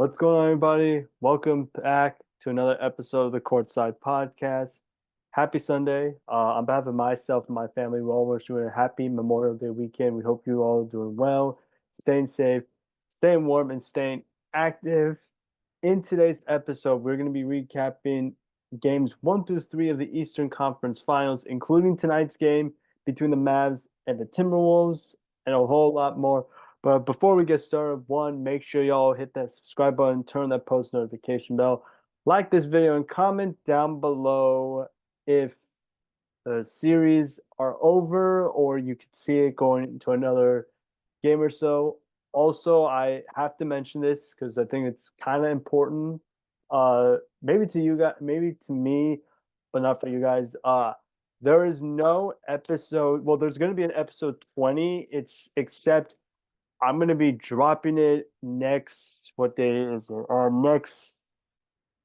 What's going on, everybody? Welcome back to another episode of the Courtside Podcast. Happy Sunday. On behalf of myself and my family, we all wish you a happy Memorial Day weekend. We hope you all are doing well, staying safe, staying warm, and staying active. In today's episode, we're going to be recapping games 1 through 3 of the Eastern Conference Finals, including tonight's game between the Mavs and the Timberwolves, and a whole lot more. But before we get started, one, make sure y'all hit that subscribe button, turn that post notification bell, like this video, and comment down below if the series are over or you could see it going into another game or so. Also, I have to mention this because I think it's kind of important. Maybe to you guys, maybe to me, but not for you guys. There is no episode. Well, there's going to be an episode 20. It's except I'm gonna be dropping it next. What day is it? Next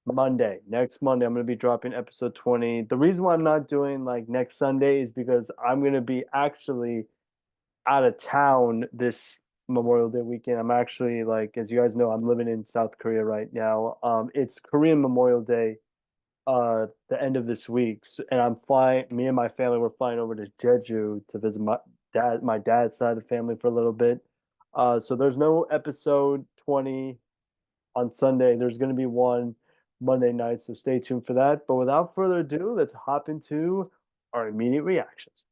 Monday. Next Monday, I'm gonna be dropping episode 20. The reason why I'm not doing like next Sunday is because I'm gonna be actually out of town this Memorial Day weekend. I'm actually like, as you guys know, I'm living in South Korea right now. It's Korean Memorial Day, the end of this week, and I'm flying. Me and my family we're flying over to Jeju to visit my dad's side of the family for a little bit. So there's no episode 20 on Sunday. There's going to be one Monday night, so stay tuned for that. But without further ado, let's hop into our immediate reactions.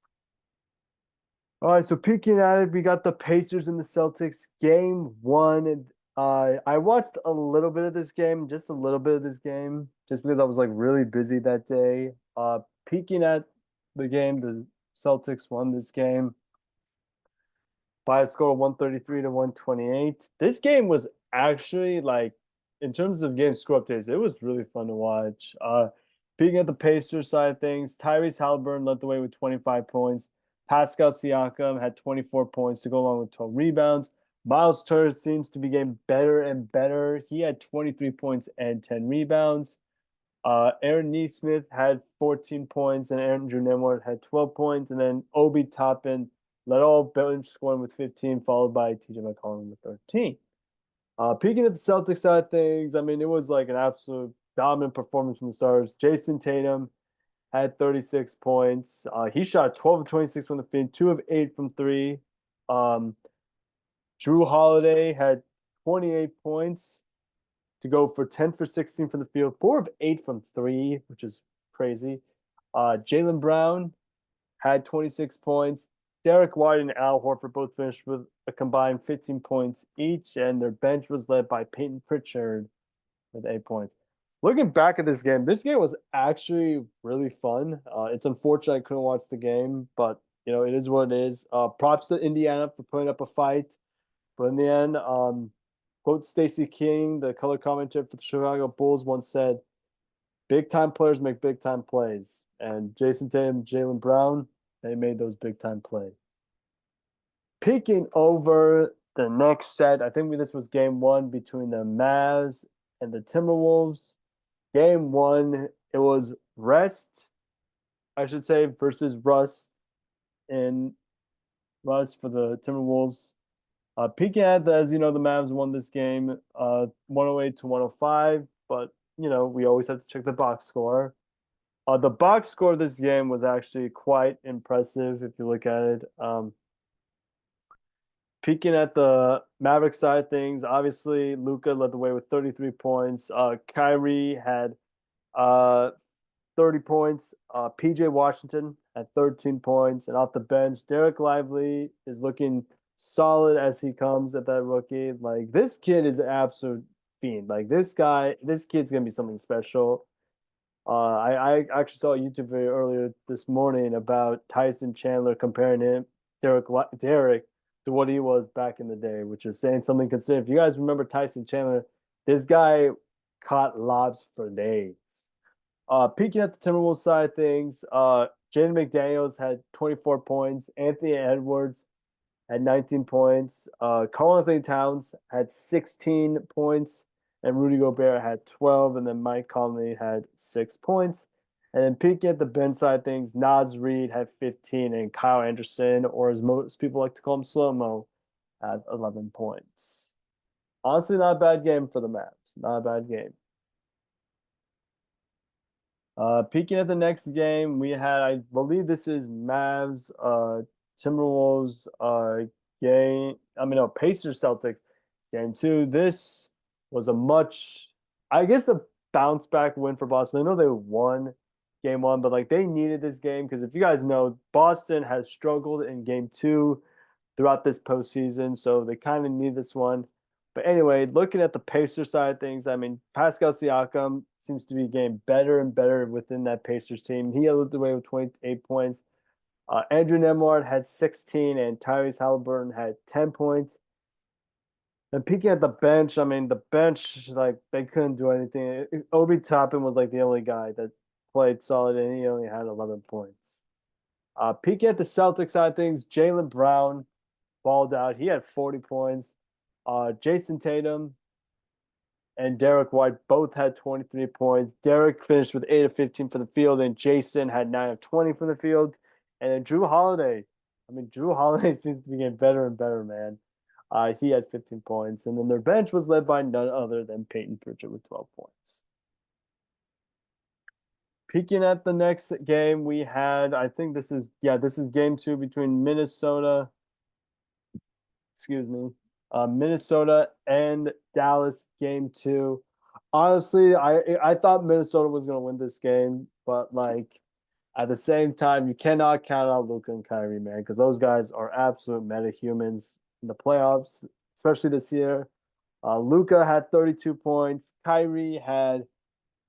All right, so peeking at it, we got the Pacers and the Celtics game one. I watched a little bit of this game, just a little bit of this game, just because I was like really busy that day. Peeking at the game, the Celtics won this game by a score of 133 to 128. This game was actually like, in terms of game score updates, it was really fun to watch. Peeking at the Pacers side of things, Tyrese Halliburton led the way with 25 points. Pascal Siakam had 24 points to go along with 12 rebounds. Miles Turner seems to be getting better and better. He had 23 points and 10 rebounds. Aaron Nesmith had 14 points, and Andrew Nemward had 12 points. And then Obi Toppin led all bench scoring with 15, followed by TJ McCollum with 13. Peeking at the Celtics side of things, I mean, it was like an absolute dominant performance from the stars. Jayson Tatum had 36 points. He shot 12 of 26 from the field, 2 of 8 from three. Um, Drew Holiday had 28 points to go for 10 for 16 from the field, 4 of 8 from three, which is crazy. Jaylen Brown had 26 points. Derek White and Al Horford both finished with a combined 15 points each, and their bench was led by Peyton Pritchard with 8 points. Looking back at this game was actually really fun. It's unfortunate I couldn't watch the game, but it is what it is. Props to Indiana for putting up a fight, but in the end, quote Stacey King, the color commentator for the Chicago Bulls, once said, "Big time players make big time plays," and Jayson Tatum, Jaylen Brown, they made those big time plays. Peeking over the next set, I think this was game one between the Mavs and the Timberwolves. Game one, it was rest, I should say, versus Russ in Russ for the Timberwolves. Peeking at as you know, the Mavs won this game 108 to 105, but we always have to check the box score. The box score of this game was actually quite impressive if you look at it. Peeking at the Maverick side of things, obviously Luka led the way with 33 points. Kyrie had 30 points. PJ Washington had 13 points. And off the bench, Derek Lively is looking solid as he comes at that rookie. Like, this kid is an absolute fiend. Like, this kid's going to be something special. I actually saw a YouTube video earlier this morning about Tyson Chandler comparing Derek to what he was back in the day, which is saying something considered. If you guys remember Tyson Chandler, this guy caught lobs for days. Peeking at the Timberwolves side of things, Jaden McDaniels had 24 points. Anthony Edwards had 19 points. Karl-Anthony Towns had 16 points. And Rudy Gobert had 12. And then Mike Conley had 6 points. And then peeking at the bench side of things, Naz Reid had 15. And Kyle Anderson, or as most people like to call him, Slow-Mo, had 11 points. Honestly, not a bad game for the Mavs. Not a bad game. Peeking at the next game, we had, I believe this is Mavs, Timberwolves, game. I mean, no, Pacers Celtics game two. This was a much, I guess, a bounce back win for Boston. I know they won game one, but like they needed this game because if you guys know, Boston has struggled in game two throughout this postseason, so they kind of need this one. But anyway, looking at the Pacers side of things, I mean, Pascal Siakam seems to be getting better and better within that Pacers team. He led the way with 28 points. Andrew Nemhard had 16, and Tyrese Halliburton had 10 points. And peeking at the bench, I mean, the bench, like, they couldn't do anything. Obi Toppin was, like, the only guy that played solid, and he only had 11 points. Peeking at the Celtics side of things, Jaylen Brown balled out. He had 40 points. Jayson Tatum and Derek White both had 23 points. Derek finished with 8 of 15 for the field, and Jayson had 9 of 20 for the field. And then Drew Holiday, I mean, Drew Holiday seems to be getting better and better, man. He had 15 points. And then their bench was led by none other than Peyton Pritchard with 12 points. Peeking at the next game, we had, I think this is game two between Minnesota, excuse me, Minnesota and Dallas game two. Honestly, I thought Minnesota was going to win this game, but like at the same time, you cannot count out Luka and Kyrie, man, because those guys are absolute metahumans in the playoffs, especially this year. Luka had 32 points. Kyrie had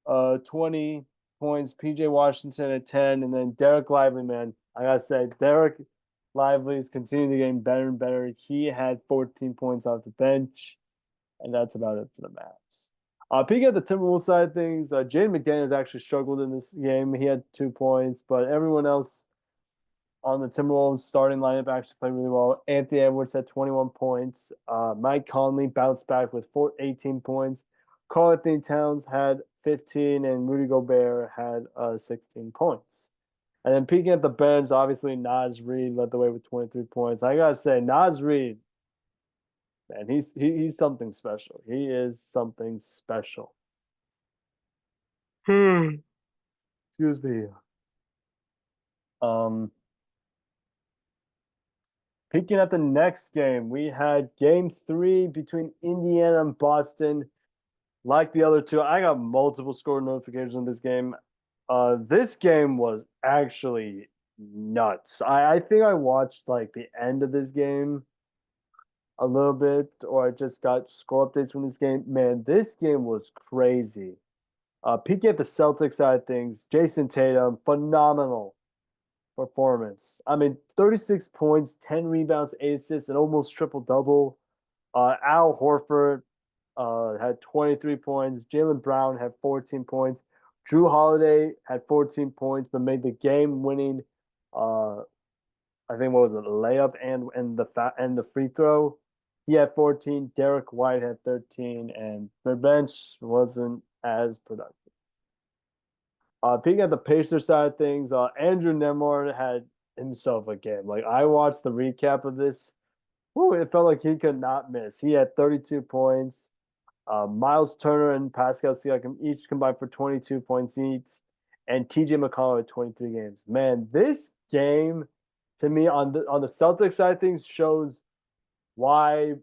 20 points. PJ Washington at 10, and then Derek Lively, man, I gotta say, Derek Lively is continuing to get better and better. He had 14 points off the bench, and that's about it for the Mavs. Peeking at the Timberwolves side of things, Jaden McDaniels actually struggled in this game. He had 2 points, but everyone else on the Timberwolves starting lineup actually played really well. Anthony Edwards had 21 points. Mike Conley bounced back with 18 points. Karl-Anthony Towns had 15, and Rudy Gobert had 16 points. And then peeking at the bench, obviously Naz Reid led the way with 23 points. I gotta say, Naz Reid, man, he's something special. He is something special. Excuse me. Um, Peeking at the next game, we had game three between Indiana and Boston. Like the other two, I got multiple score notifications on this game. This game was actually nuts. I think I watched like the end of this game a little bit, or I just got score updates from this game. Man, this game was crazy. Peeking at the Celtics side of things, Jayson Tatum, phenomenal performance. I mean, 36 points, 10 rebounds, 8 assists, and almost triple double. Al Horford had 23 points. Jaylen Brown had 14 points. Drew Holiday had 14 points, but made the game-winning, I think what was it, layup and the free throw. He had 14. Derek White had 13, and their bench wasn't as productive. Peeking at the Pacers side of things, Andrew Nemhard had himself a game. Like I watched the recap of this. Whew, it felt like he could not miss. He had 32 points. Miles Turner and Pascal Siakam each combined for 22 points each, and TJ McConnell had 23 games. Man, this game to me on the Celtics side of things shows why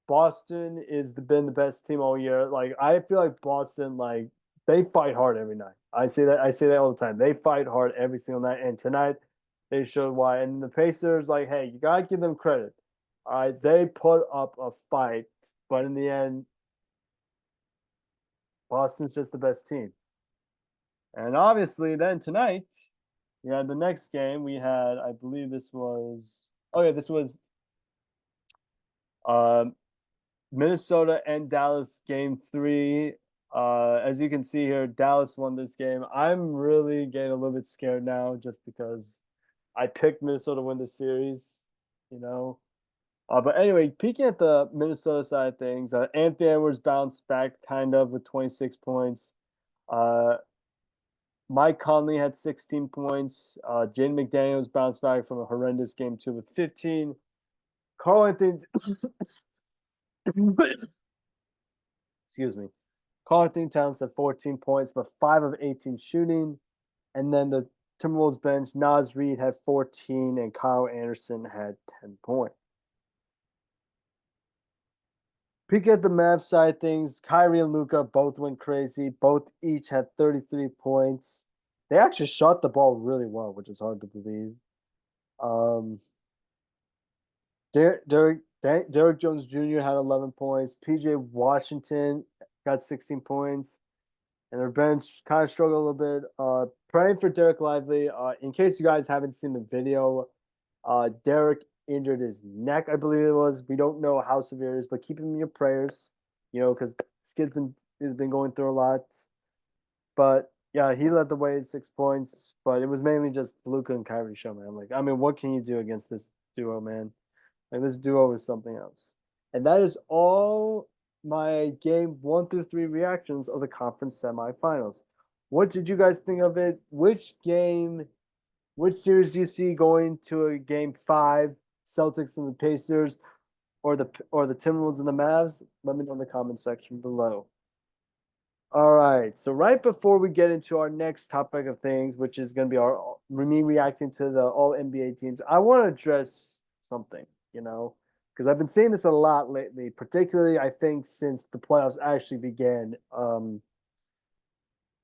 Boston is been the best team all year. Like I feel like Boston, like they fight hard every night. I say that all the time. They fight hard every single night, and tonight they showed why. And the Pacers, like, hey, you gotta give them credit. All right, they put up a fight, but in the end, Boston's just the best team. And obviously, then tonight, we had the next game. We had, I believe this was, oh yeah, this was um, Minnesota and Dallas game three. As you can see here, Dallas won this game. I'm really getting a little bit scared now just because I picked Minnesota to win the series, you know. But anyway, peeking at the Minnesota side of things, Anthony Edwards bounced back kind of with 26 points. Uh, Mike Conley had 16 points. Jaden McDaniels bounced back from a horrendous game two with 15. Karl Anthony excuse me. Karl Anthony Towns had 14 points, but 5 of 18 shooting. And then the Timberwolves bench, Naz Reid had 14, and Kyle Anderson had 10 points. Peek at the Mavs side of things. Kyrie and Luka both went crazy. Both each had 33 points. They actually shot the ball really well, which is hard to believe. Um, Derek Jones Jr. had 11 points. PJ Washington got 16 points. And their bench kind of struggled a little bit. Praying for Derek Lively. In case you guys haven't seen the video, Derek injured his neck, I believe it was. We don't know how severe it is, but keep him in your prayers, because this kid has been going through a lot. But yeah, he led the way at 6 points, but it was mainly just Luka and Kyrie showing. what can you do against this duo, man? Like, this duo is something else. And that is all my game 1 through 3 reactions of the conference semifinals. What did you guys think of it? Which series do you see going to a game 5, Celtics and the Pacers, or the Timberwolves and the Mavs? Let me know in the comment section below. All right, so right before we get into our next topic of things, which is going to be me reacting to the all NBA teams, I want to address something, because I've been saying this a lot lately, particularly I think since the playoffs actually began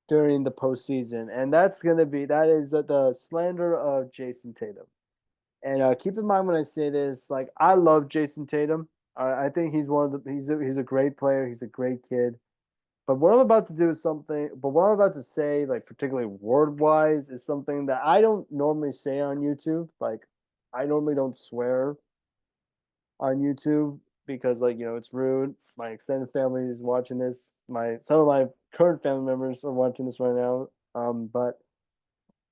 during the postseason, and that is the slander of Jayson Tatum. And keep in mind when I say this, like, I love Jayson Tatum. I think he's he's a great player. He's a great kid. But what I'm about to do is something. But what I'm about to say, like, particularly word wise, is something that I don't normally say on YouTube. Like, I normally don't swear on YouTube because, like, it's rude. My extended family is watching this. Some of my current family members are watching this right now. But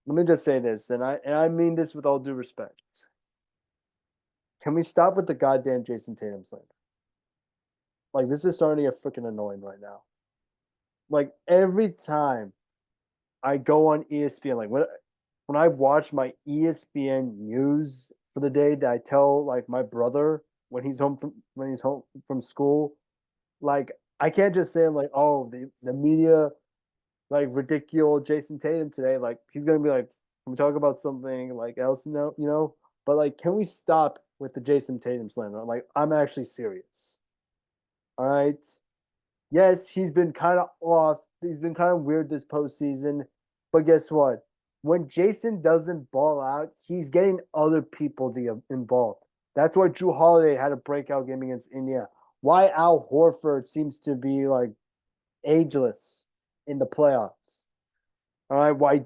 let me just say this, and I mean this with all due respect. Can we stop with the goddamn Jayson Tatum slander? Like, this is starting to get freaking annoying right now. Like, every time I go on ESPN, like when I watch my ESPN news for the day that I tell, like, my brother when he's home from school, like, I can't just say, like, oh, the media, like, ridicule Jayson Tatum today. Like, he's gonna be like, can we talk about something like else? But, like, can we stop with the Jayson Tatum slander? Like, I'm actually serious. All right. Yes, he's been kind of off. He's been kind of weird this postseason. But guess what? When Jayson doesn't ball out, he's getting other people involved. That's why Drew Holiday had a breakout game against India. Why Al Horford seems to be, like, ageless in the playoffs. All right. Why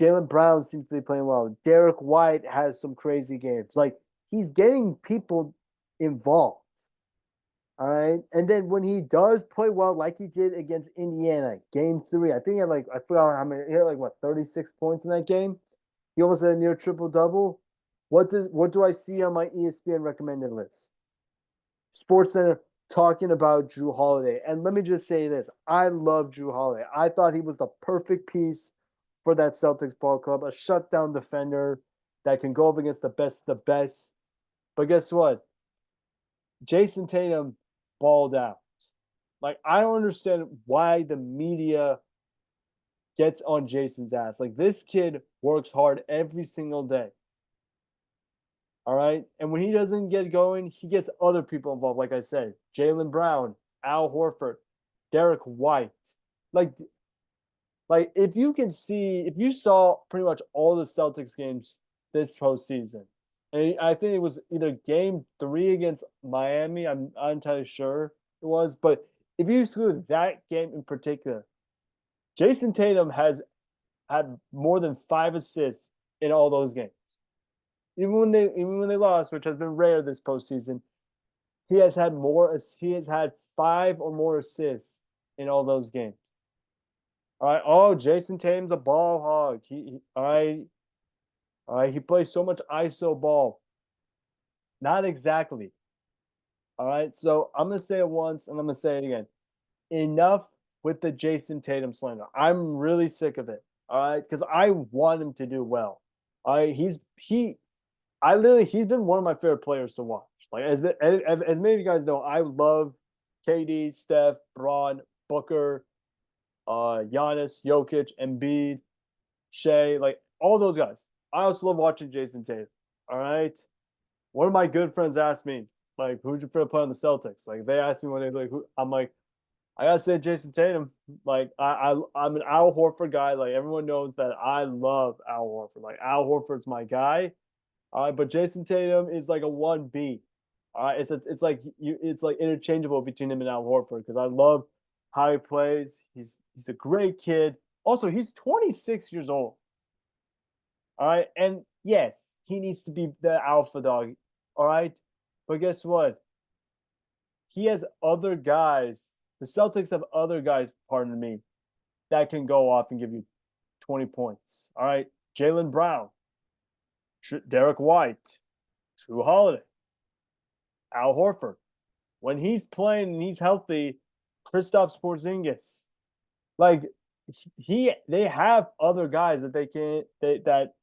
Jaylen Brown seems to be playing well. Derek White has some crazy games. Like, he's getting people involved. All right. And then when he does play well, like he did against Indiana, game 3, I think he had, like, I forgot how many, he had, like, 36 points in that game. He almost had a near triple double. What do I see on my ESPN recommended list? SportsCenter talking about Drew Holiday. And let me just say this. I love Drew Holiday. I thought he was the perfect piece for that Celtics ball club, a shutdown defender that can go up against the best of the best. But guess what? Jayson Tatum balled out. Like, I don't understand why the media gets on Jayson's ass. Like, this kid works hard every single day. All right. And when he doesn't get going, he gets other people involved. Like I said, Jaylen Brown, Al Horford, Derek White. Like, if you saw pretty much all the Celtics games this postseason, and I think it was either game 3 against Miami, I'm not entirely sure it was, but if you exclude that game in particular, Jayson Tatum has had more than 5 assists in all those games. Even when they lost, which has been rare this postseason, he has had 5 or more assists in all those games. All right. Oh, Jayson Tatum's a ball hog. All right. He plays so much ISO ball. Not exactly. All right. So I'm gonna say it once, and I'm gonna say it again. Enough with the Jayson Tatum slander. I'm really sick of it. All right, because I want him to do well. All right. He's been one of my favorite players to watch. Like, as many of you guys know, I love KD, Steph, Braun, Booker, Giannis, Jokic, Embiid, Shea, like all those guys. I also love watching Jayson Tatum. All right. One of my good friends asked me, like, who'd you prefer to play on the Celtics? Like, they asked me when they like, who? I'm like, I gotta say Jayson Tatum. Like, I'm an Al Horford guy. Like, everyone knows that I love Al Horford. Like, Al Horford's my guy. All right, but Jayson Tatum is like a 1B. All right, it's like interchangeable between him and Al Horford because I love how he plays. He's a great kid. Also, he's 26 years old. All right, and yes, he needs to be the alpha dog. All right, but guess what? He has other guys. The Celtics have other guys, pardon me, that can go off and give you 20 points. All right, Jaylen Brown, Derek White, Drew Holiday, Al Horford. When he's playing and he's healthy, Kristaps Porzingis. Like they have other guys that that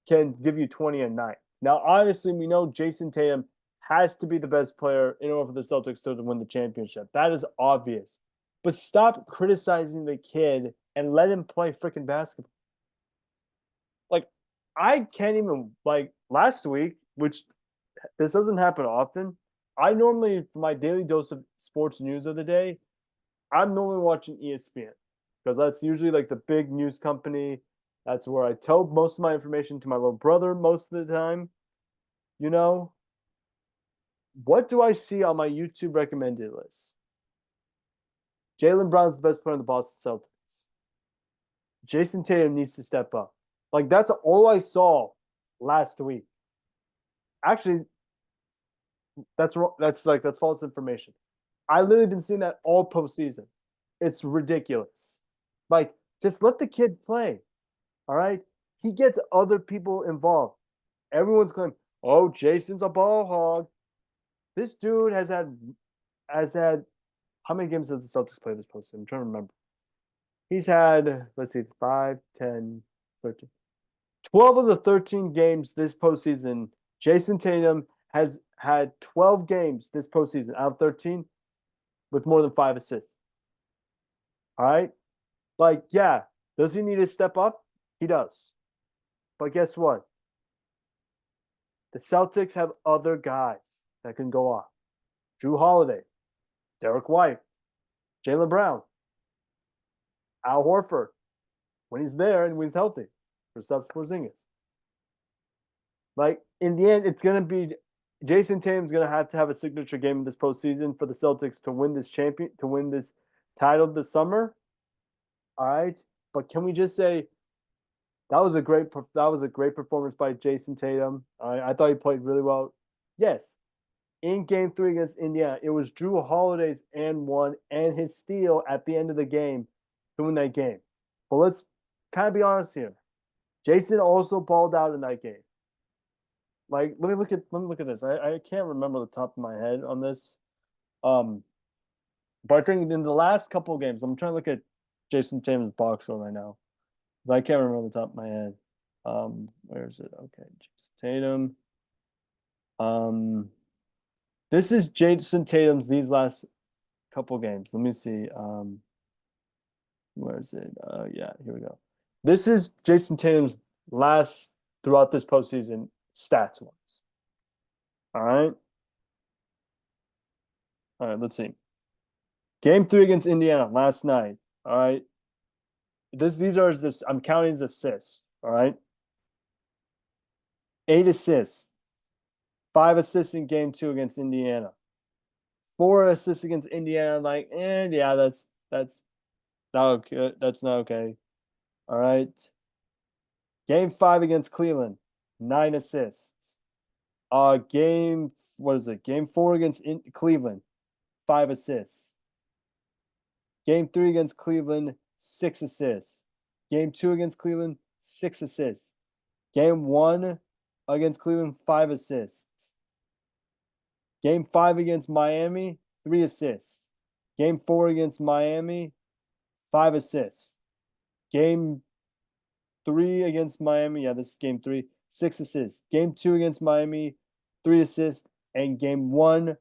can give you 20 a night. Now, obviously, we know Jayson Tatum has to be the best player in order for the Celtics to win the championship. That is obvious. But stop criticizing the kid and let him play freaking basketball. Like, I can't even, like, last week, which this doesn't happen often. I normally, for my daily dose of sports news of the day, I'm normally watching ESPN because that's usually like the big news company. That's where I tell most of my information to my little brother most of the time. You know, what do I see on my YouTube recommended list? Jaylen Brown's the best player in the Boston Celtics. Jayson Tatum needs to step up. Like, that's all I saw last week. Actually, that's false information. I literally been seeing that all postseason. It's ridiculous. Like, just let the kid play. All right? He gets other people involved. Everyone's going, oh, Jason's a ball hog. This dude has had how many games has the Celtics played this postseason? I'm trying to remember. He's had, let's see, 5, 10, 13. 12 of the 13 games this postseason, Jayson Tatum has had 12 games this postseason out of 13 with more than 5 assists. All right? Like, yeah, does he need to step up? He does. But guess what? The Celtics have other guys that can go off. Drew Holiday, Derek White, Jaylen Brown, Al Horford, when he's there and when he's healthy, Kristaps Porzingis. Like, in the end, it's going to be Jayson Tatum's going to have a signature game in this postseason for the Celtics to win this title this summer. All right, but can we just say that was a great performance by Jayson Tatum? I thought he played really well. Yes, in Game 3 against Indiana, it was Drew Holiday's and one and his steal at the end of the game to win that game. But let's kind of be honest here. Jayson also balled out in that game. Like, let me look at this. I can't remember the top of my head on this. But I think in the last couple of games, I'm trying to look at Jayson Tatum's box score right now. I can't remember the top of my head. Where is it? Okay, Jayson Tatum. This is Jayson Tatum's these last couple games. Let me see. Where is it? Yeah, here we go. This is Jayson Tatum's last throughout this postseason stats ones. All right. All right, let's see. Game 3 against Indiana last night. All right. I'm counting his assists. All right. 8 assists. 5 assists in game 2 against Indiana. 4 assists against Indiana. Like, yeah, that's not okay. That's not okay. All right. Game 5 against Cleveland. 9 assists. Game 4 against Cleveland. 5 assists. Game 3 against Cleveland. 6 assists. Game 2 against Cleveland. 6 assists. Game 1 against Cleveland. 5 assists. Game 5 against Miami. 3 assists. Game 4 against Miami. 5 assists. Game 3 against Miami. Yeah, this is game 3. 6 assists. Game 2 against Miami. 3 assists. And game 1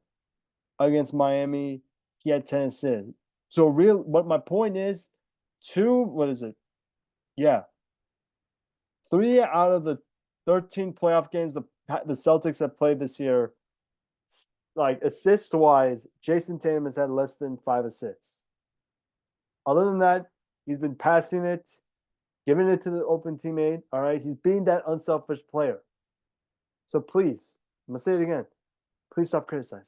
against Miami, he had 10 assists. So what my point is, what is it? Yeah, 3 out of the 13 playoff games the Celtics have played this year, like assist wise, Jayson Tatum has had less than 5 assists. Other than that, he's been passing it, giving it to the open teammate. All right, he's being that unselfish player. So please, I'm gonna say it again. Please stop criticizing.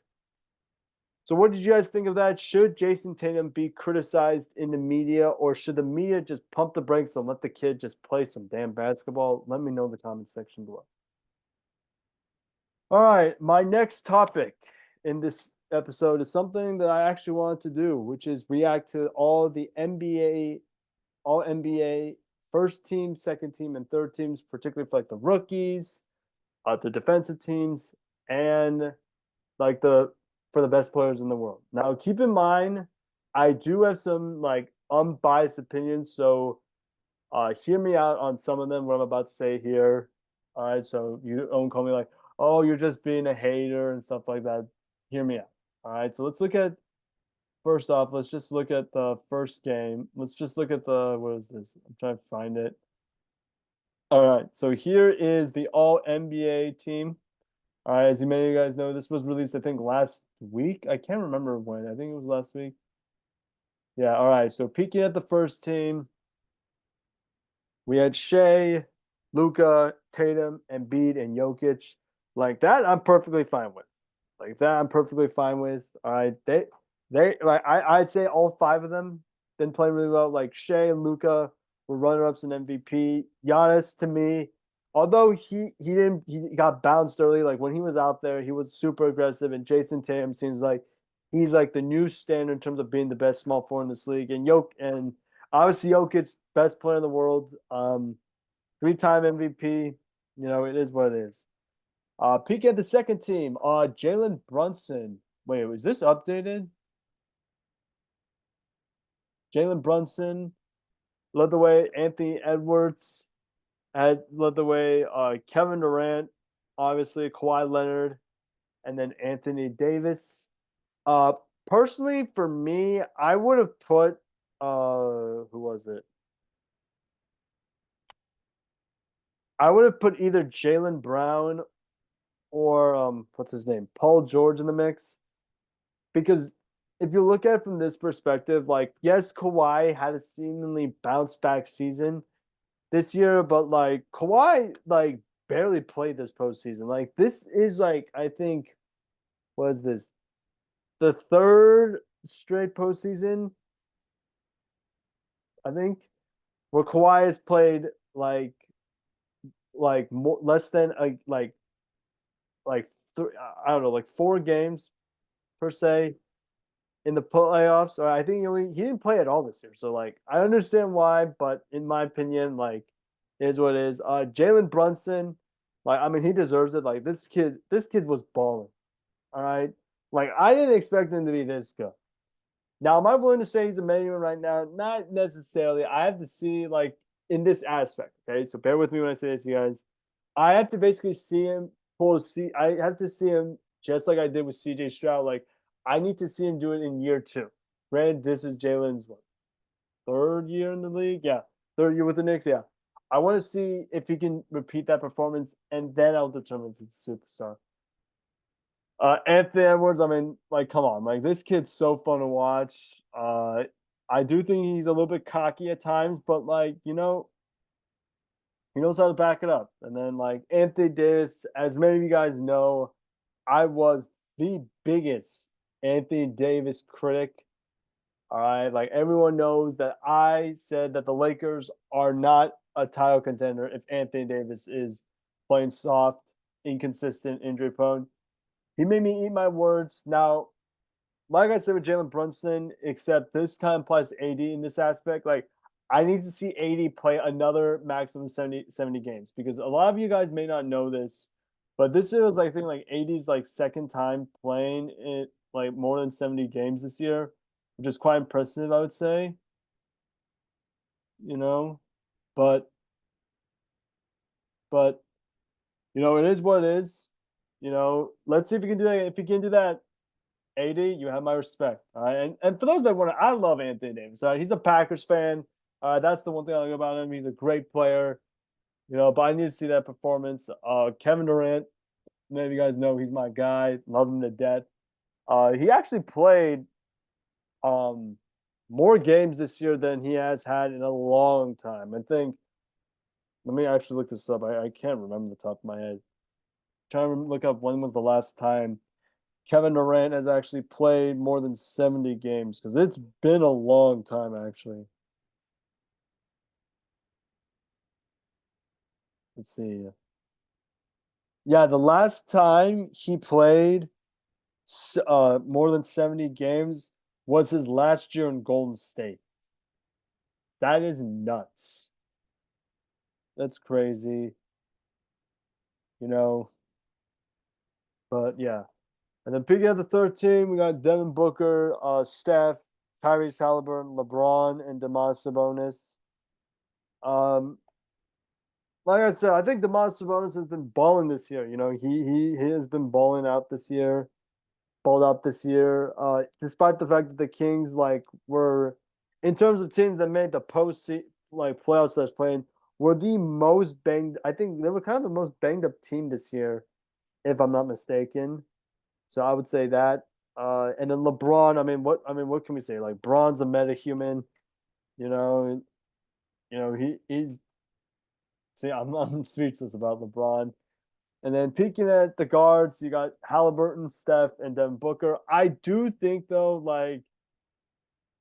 So what did you guys think of that? Should Jayson Tatum be criticized in the media, or should the media just pump the brakes and let the kid just play some damn basketball? Let me know in the comment section below. All right, my next topic in this episode is something that I actually wanted to do, which is react to all NBA first team, second team, and third teams, particularly for like the rookies, the defensive teams, and like for the best players in the world. Now, keep in mind, I do have some like unbiased opinions, so hear me out on some of them. What I'm about to say here. All right, so you don't call me like, oh, you're just being a hater and stuff like that. Hear me out. All right, so let's look at first off. Let's just look at the first game. Let's just look at what is this? I'm trying to find it. All right, so here is the All NBA team. All right, as you many of you guys know, this was released, I think, last week. I can't remember when. I think it was last week. Yeah, all right. So peeking at the first team, we had Shea, Luka, Tatum, Embiid, and Jokic. Like that, I'm perfectly fine with. Like that, I'm perfectly fine with. All right, they like I'd say all 5 of them been playing really well. Like Shea and Luka were runner-ups in MVP. Giannis, to me, although he got bounced early. Like when he was out there, he was super aggressive. And Jayson Tatum seems like he's like the new standard in terms of being the best small forward in this league. And obviously Jokic, best player in the world, 3-time MVP. You know, it is what it is. Peek at the second team. Jalen Brunson. Wait, was this updated? Jalen Brunson led the way. Anthony Edwards had led the way. Kevin Durant, obviously Kawhi Leonard, and then Anthony Davis. Uh, Personally, for me, I would have put who was it? I would have put either Jalen Brown or what's his name, Paul George in the mix, because if you look at it from this perspective, like yes, Kawhi had a seemingly bounce back season this year, but like Kawhi like barely played this postseason. Like this is like I think was this the third straight postseason, I think, where Kawhi has played like more less than like I don't know, like 4 games per se in the playoffs. Or I think he didn't play at all this year. So like I understand why, but in my opinion, like it is what it is. Jalen Brunson, like I mean he deserves it. Like this kid was balling. All right. Like I didn't expect him to be this good. Now, am I willing to say he's a minimum right now? Not necessarily. I have to see like in this aspect. Okay, so bear with me when I say this, you guys. I have to basically see him I have to see him just like I did with CJ Stroud. Like I need to see him do it in year 2. Granted, this is Jalen's what, 3rd year in the league. Yeah, 3rd year with the Knicks. Yeah, I want to see if he can repeat that performance, and then I'll determine if he's a superstar. Anthony Edwards, I mean, like, come on, like this kid's so fun to watch. I do think he's a little bit cocky at times, but like, he knows how to back it up. And then like Anthony Davis, as many of you guys know, I was the biggest Anthony Davis critic. All right, like everyone knows that I said that the Lakers are not a title contender if Anthony Davis is playing soft, inconsistent, injury prone. He made me eat my words. Now, like I said with Jalen Brunson, except this kind of applies to AD in this aspect. Like, I need to see AD play another maximum 70 games because a lot of you guys may not know this, but this is, I think, like AD's like second time playing it like more than 70 games this year, which is quite impressive, I would say. You know, but but it is what it is. Let's see if he can do that. If he can do that, AD, you have my respect. All right. And for those that want to, I love Anthony Davis. All right. He's a Packers fan. That's the one thing I like about him. He's a great player, but I need to see that performance. Kevin Durant, many of you guys know he's my guy. Love him to death. He actually played um more games this year than he has had in a long time. I think let me actually look this up. I can't remember the top of my head. Trying to look up when was the last time Kevin Durant has actually played more than 70 games because it's been a long time actually. Let's see. Yeah, the last time he played more than 70 games was his last year in Golden State. That is nuts. That's crazy, you know. But yeah. And then picking at the third team, we got Devin Booker, Steph, Tyrese Halliburton, LeBron, and Demas Sabonis. Um, like I said, I think Demas Sabonis has been balling this year. He has been balling out this year, balled out this year. Despite the fact that the Kings were, in terms of teams that made the post playoffs that's playing, were the most banged. I think they were kind of the most banged up team this year, if I'm not mistaken. So I would say that. And then LeBron. What can we say? Like Bron's a metahuman. You know, he's. See, I'm speechless about LeBron. And then peeking at the guards, you got Halliburton, Steph, and Devin Booker. I do think though, like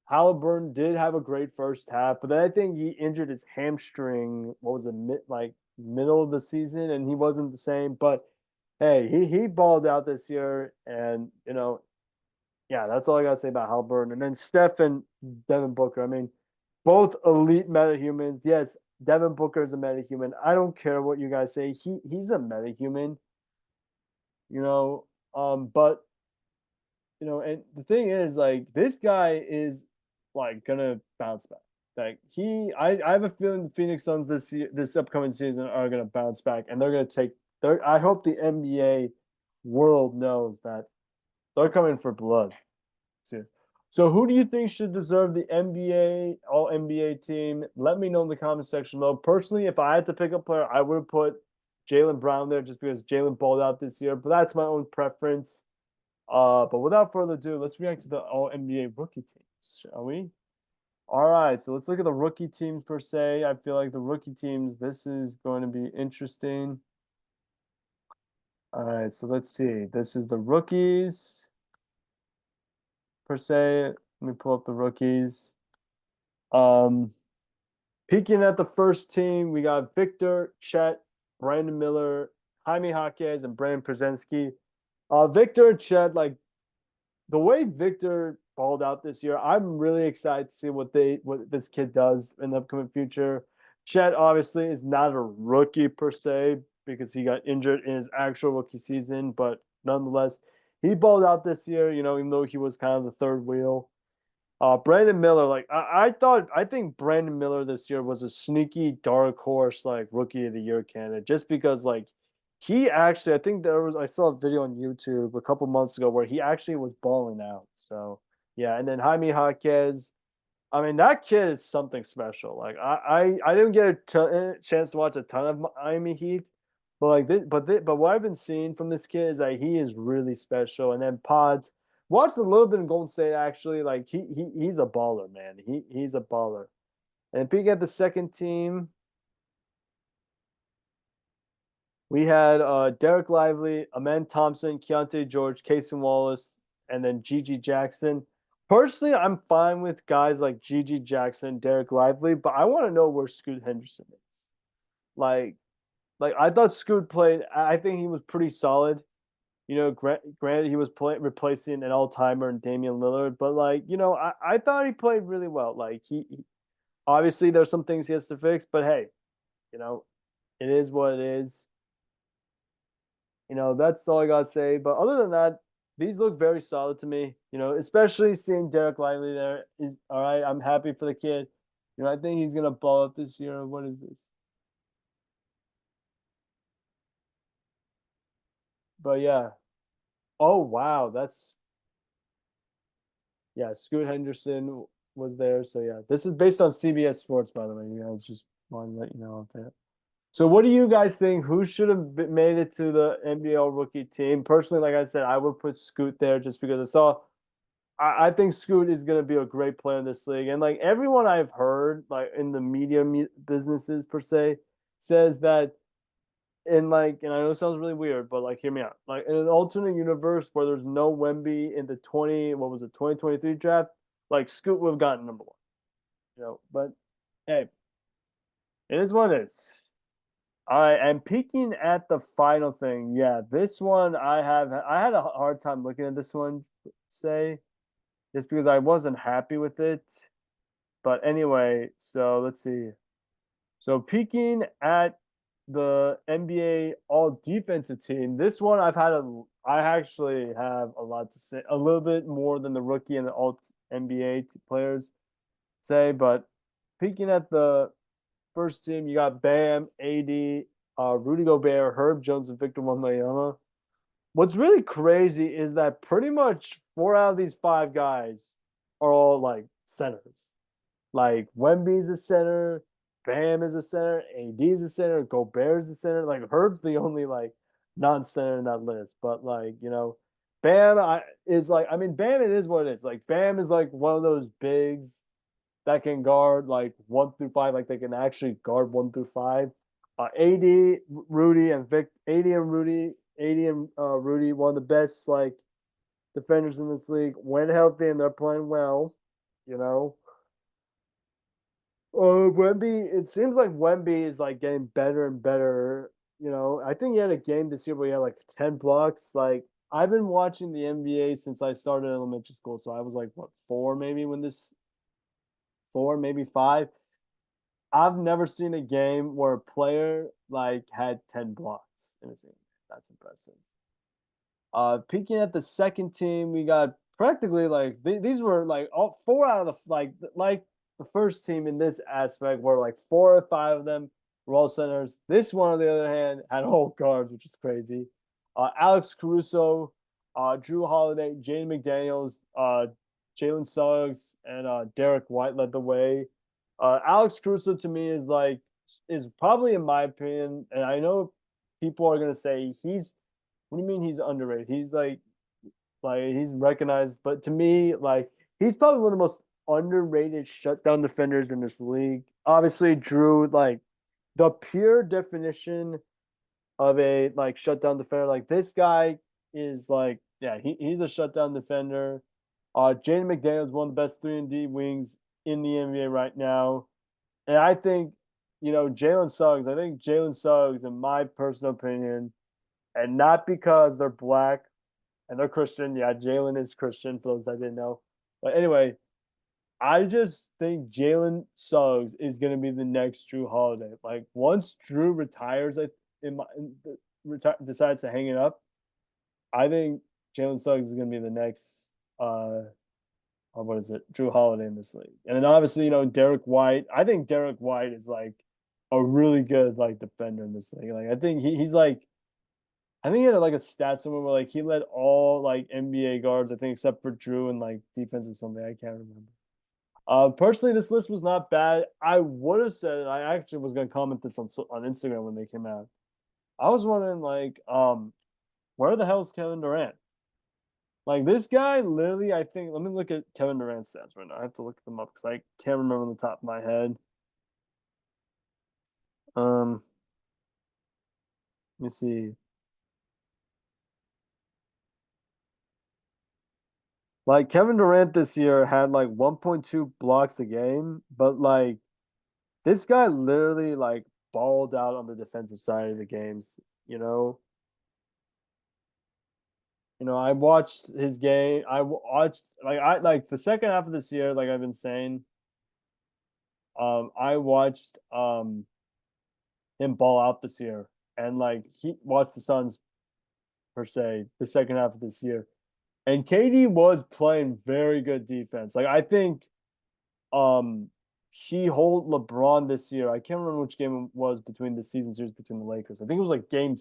Halliburton did have a great first half, but then I think he injured his hamstring. What was it, middle of the season, and he wasn't the same. But hey, he balled out this year, and yeah, that's all I gotta say about Halliburton. And then Steph and Devin Booker. I mean, both elite metahumans. Yes, Devin Booker is a metahuman. I don't care what you guys say. He's a metahuman. You know, but and the thing is, like, this guy is like gonna bounce back. Like I have a feeling the Phoenix Suns this upcoming season are gonna bounce back, and they're gonna take. I hope the NBA world knows that they're coming for blood. So who do you think should deserve the NBA All NBA team? Let me know in the comment section below. Personally, if I had to pick a player, I would have put Jaylen Brown there just because Jaylen balled out this year. But that's my own preference. But without further ado, let's react to the All NBA rookie teams, shall we? All right, so let's look at the rookie teams per se. I feel like the rookie teams, this is going to be interesting. All right, so let's see. This is the rookies per se. Let me pull up the rookies. Um, Peeking at the first team, we got Victor, Chet, Brandon Miller, Jaime Jaquez, and Brandon Przemski. Victor and Chet, like the way Victor balled out this year, I'm really excited to see what this kid does in the upcoming future. Chet obviously is not a rookie per se because he got injured in his actual rookie season, but nonetheless, he balled out this year, even though he was kind of the third wheel. Brandon Miller, like I think Brandon Miller this year was a sneaky dark horse, like rookie of the year candidate, just because like he actually, I think I saw a video on YouTube a couple months ago where he actually was balling out. So yeah, and then Jaime Jaquez, I mean that kid is something special. Like I didn't get a chance to watch a ton of Miami Heat, but but what I've been seeing from this kid is that he is really special. And then Pods. Watched a little bit in Golden State actually. Like he's a baller, man. He's a baller. And peeking at the second team, we had Derek Lively, Amen Thompson, Keontae George, Casey Wallace, and then Gigi Jackson. Personally, I'm fine with guys like Gigi Jackson, Derek Lively, but I want to know where Scoot Henderson is. Like, like I thought Scoot played. I think he was pretty solid. Granted he was replacing an all timer in Damian Lillard, but I thought he played really well. Like obviously there's some things he has to fix, but hey, you know, it is what it is. That's all I gotta say. But other than that, these look very solid to me. Especially seeing Derek Lively there is all right. I'm happy for the kid. I think he's gonna ball up this year. What is this? But yeah. Oh wow, that's Yeah, Scoot Henderson was there. So yeah, this is based on CBS Sports, by the way. You know, just want to let you know that. So what do you guys think? Who should have made it to the NBL rookie team? Personally, like I said, I would put Scoot there just because I saw. I think Scoot is going to be a great player in this league, and like everyone I've heard, like in the media businesses per se, says that and I know it sounds really weird, but like hear me out. Like in an alternate universe where there's no Wemby in the 2023 draft, like Scoot would have gotten number one. You know, but hey, it is what it is. All right, and peeking at the final thing, yeah, this one I had a hard time looking at this one, say, just because I wasn't happy with it. But anyway, so let's see. So peeking at the NBA All Defensive Team, this one I actually have a lot to say, a little bit more than the rookie and the All NBA players say. But peeking at the first team, you got Bam, AD, Rudy Gobert, Herb Jones, and Victor Wembanyama. What's really crazy is that pretty much four out of these five guys are all like centers. Like Wemby's a center, Bam is a center, AD is a center, Gobert is a center. Like Herb's the only like non-center in that list. But like, you know, is like I mean, Bam it is what it is. Like Bam is like one of those bigs that can guard like 1 through 5, like they can actually guard 1 through 5. AD, Rudy, and Vic, AD and Rudy, one of the best like defenders in this league when healthy and they're playing well. You know, Wemby. It seems like Wemby is like getting better and better. You know, I think he had a game this year where he had like 10 blocks. Like I've been watching the NBA since I started elementary school, so I was like what 4 maybe when this 4 maybe 5. I've never seen a game where a player like had 10 blocks in a game. That's impressive. Peeking at the second team, we got practically like these were like all 4 out of the like the first team in this aspect were like 4 or 5 of them were all centers. This one, on the other hand, had all guards, which is crazy. Alex Caruso, Drew Holiday, Jaden McDaniels, Jalen Suggs, and Derek White led the way. Alex Caruso to me is probably in my opinion, and I know people are gonna say he's what do you mean he's underrated? He's like he's recognized, but to me, like he's probably one of the most underrated shutdown defenders in this league. Obviously, Drew, like the pure definition of a like shutdown defender. Like this guy is like, yeah, he's a shutdown defender. Jaden McDaniel is one of the best 3-and-D wings in the NBA right now. And I think, you know, I think Jalen Suggs, in my personal opinion, and not because they're black and they're Christian. Yeah, Jalen is Christian for those that didn't know. But anyway, I just think Jalen Suggs is going to be the next Drew Holiday. Like once Drew retires, decides to hang it up, I think Jalen Suggs is going to be the next what is it, Drew Holiday in this league. And then obviously, you know, Derek White. I think Derek White is like a really good like defender in this league. Like I think he's like I think he had like a stat somewhere where like he led all like NBA guards, I think, except for Drew and like defensive something. I can't remember. Personally, this list was not bad. I would have said I actually was gonna comment this on Instagram when they came out. I was wondering like, where the hell is Kevin Durant? Like this guy, literally, I think. Let me look at Kevin Durant's stats right now. I have to look them up because I can't remember on the top of my head. Um, let me see. Like Kevin Durant this year had like 1.2 blocks a game, but like this guy literally like balled out on the defensive side of the games. You know, I watched his game. I watched I like the second half of this year. Like I've been saying, I watched him ball out this year, and like he watched the Suns per se the second half of this year, and KD was playing very good defense. Like I think um he hold LeBron this year. I can't remember which game it was between the season series between the Lakers. I think it was like game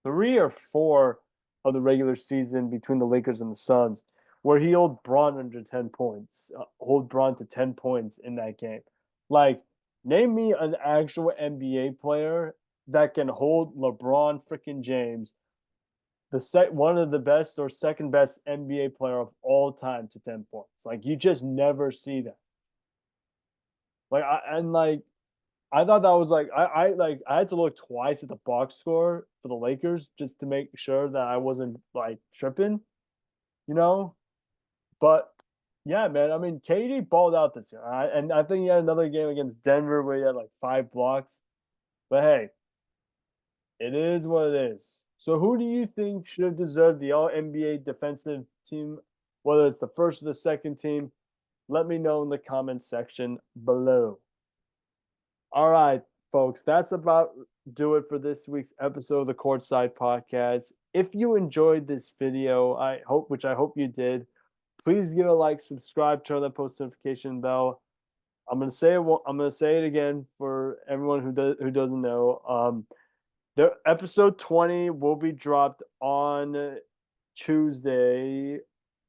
3 or 4 of the regular season between the Lakers and the Suns, where he held Braun under 10 points, hold Braun to 10 points in that game. Like, name me an actual NBA player that can hold LeBron freaking James, one of the best or second best NBA player of all time, to 10 points. Like, you just never see that. I thought that was I had to look twice at the box score for the Lakers just to make sure that I wasn't like tripping, you know. But yeah, man, I mean, KD balled out this year, and I think he had another game against Denver where he had like 5 blocks. But hey, it is what it is. So who do you think should have deserved the All NBA defensive team, whether it's the first or the second team? Let me know in the comments section below. All right, folks, that's about do it for this week's episode of the Courtside Podcast. If you enjoyed this video, which I hope you did, please give a like, subscribe, turn on the post notification bell. I'm gonna say it. I'm gonna say it again for everyone who doesn't know. The episode 20 will be dropped on Tuesday,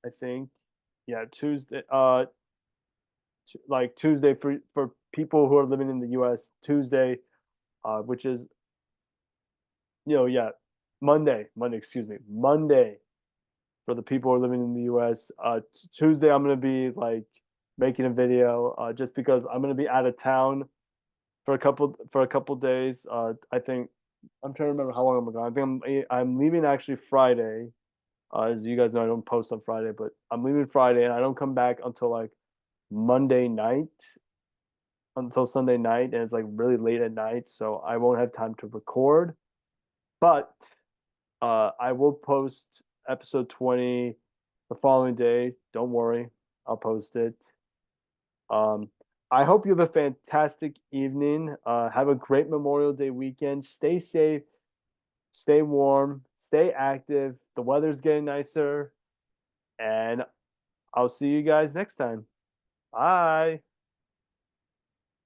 I think. Yeah, Tuesday. Like Tuesday for people who are living in the U.S. Tuesday, which is yeah, Monday. Excuse me, Monday for the people who are living in the U.S. Tuesday, I'm gonna be like making a video just because I'm gonna be out of town for a couple days. I think I'm trying to remember how long I'm gone. I think I'm leaving actually Friday. As you guys know, I don't post on Friday, but I'm leaving Friday and I don't come back until like Monday night until Sunday night, and it's like really late at night, so I won't have time to record. But I will post episode 20 the following day. Don't worry, I'll post it. Um, I hope you have a fantastic evening. Have a great Memorial Day weekend. Stay safe, stay warm, stay active. The weather's getting nicer, and I'll see you guys next time. Bye.